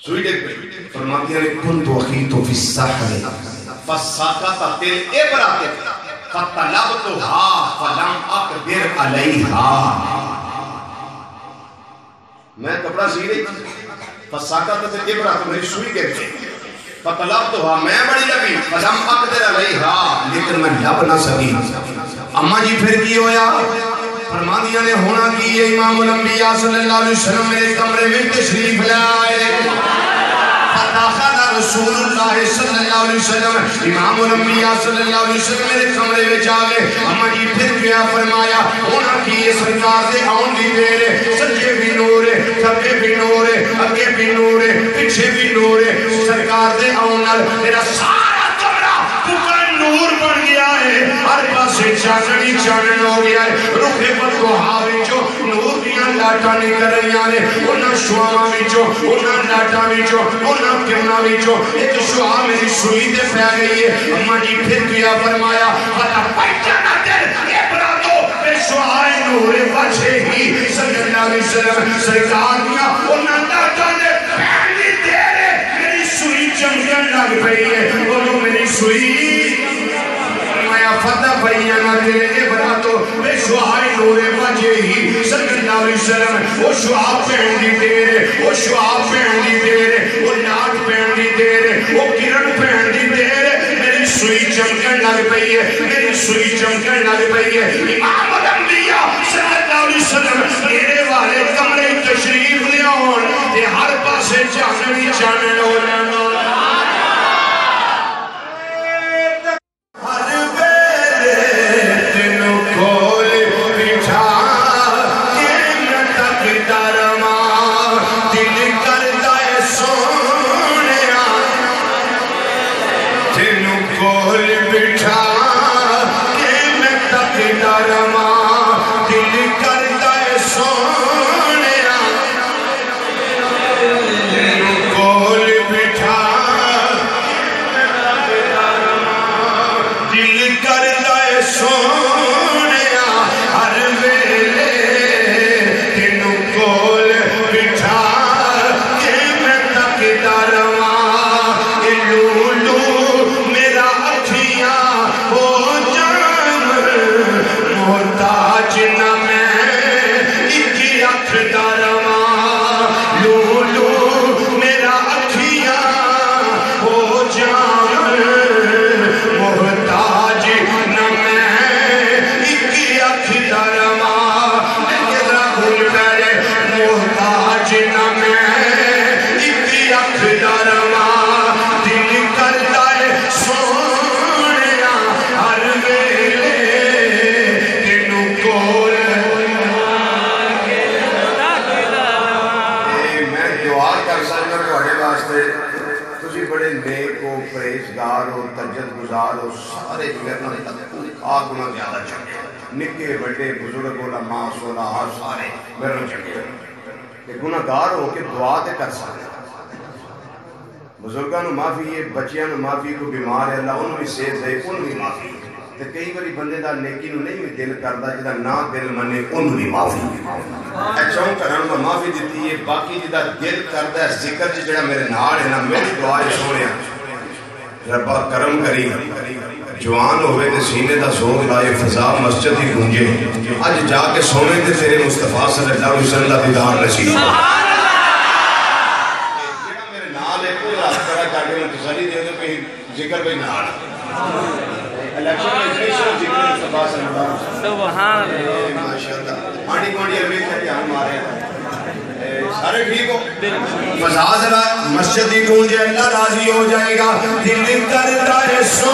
سوئی دیکھ پہ فرماتی ہیں کن تو اخیتو فی السحر فساکتا تل ابرات فطلبتها فلم اقدر علیہا. میں کپڑا سی رہی تھی فساکتا تل ابرات میری سوئی کہتے فطلبتها میں بڑی لگی فلم اقدر علیہا لیکن میں لب نہ سکی. اماں جی پھر کی ہویا فرما دیا نے ہونا کی یہ امام الانبیاء صلی اللہ علیہ وسلم میرے کمرے میں تشریف لائے. فداخل رسول اللہ صلی اللہ علیہ وسلم امام الانبیاء صلی اللہ علیہ وسلم میرے کمرے میں جاگے. اما جی پھر کیا فرمایا ہونا کی یہ سرکار دے آن دی دے سجے بھی نور کبے بھی نور اگے بھی نور پیچھے بھی نور سرکار دے آن میرا سارا کمرہ پکا نور بن گیا ہے. ہر پاسے چاننی چانن ہو گیا ہے. روحے پر کو ہاوی جو نور دیاں لاٹا نکل رہی آنے انہاں شعاں بھی جو انہاں لاٹا بھی جو انہاں کمنا بھی جو ایک شعاں میری سوئی دے پہ گئی ہے. اماں جی پھر کیا فرمایا فتا پہچانا دل ابراتو بے شعاں نور بچے ہی صلی اللہ علیہ وسلم سرکار دیا انہاں لاٹا نے پہلی دیرے میری سوئی چمکن لگ پئی ہے. بولو میری سوئی فتح بیانہ تیرے عبراتو بے شعائی نور بجے ہی صلی اللہ علیہ وسلم وہ شعاع پہن دی تیرے وہ شعاع پہن دی تیرے وہ لاٹ پہن دی تیرے وہ کرن پہن دی تیرے میری سوئی چمکن لگ پئی ہے میری سوئی چمکن لگ پئی ہے. امام الانبیاء صلی اللہ علیہ وسلم میرے والے کمرے تشریف لے آن تے ہر پاسے چاننی چانن ہو رہا. نکے بڑے بزرگ علماء صلاح سارے میرے چکے کہ گناہگار ہو کے دعا دے کر سکتے بزرگاں نو معافی ہے بچیاں نو معافی کو بیمار ہے اللہ انہوں بھی صحت دے انہوں بھی معافی تے کئی باری بندے دا نیکی نو نہیں بھی دل کردا جدا نہ دل منے انہوں بھی معافی اچھاؤں کرن کو معافی دیتی ہے باقی جدا دل کردا ہے ذکر جڑا میرے نال ہے نا میری دعا ہے سونے ربا کرم کری جوان ہوئے تے سینے دا زور لائے فضا مسجد ہی گونجے آج جا کے سونے تے تیرے مصطفیٰ صلی اللہ علیہ وسلم دا دیدار نصیب جڑا میرے نال ہے کوئی راست کرا جا کے تسلی دے دو کہ ذکر بھی نال الیکشن میں اتنی ذکر مصطفیٰ صلی اللہ علیہ وسلم سبحان اللہ ماشاءاللہ آنڈی کوانڈی عربی کا دھیان مارے سارے ٹھیک ہو فضا ذرا مسجد ہی گونجے اللہ راضی ہو جائے گا دل کرتا ہے سو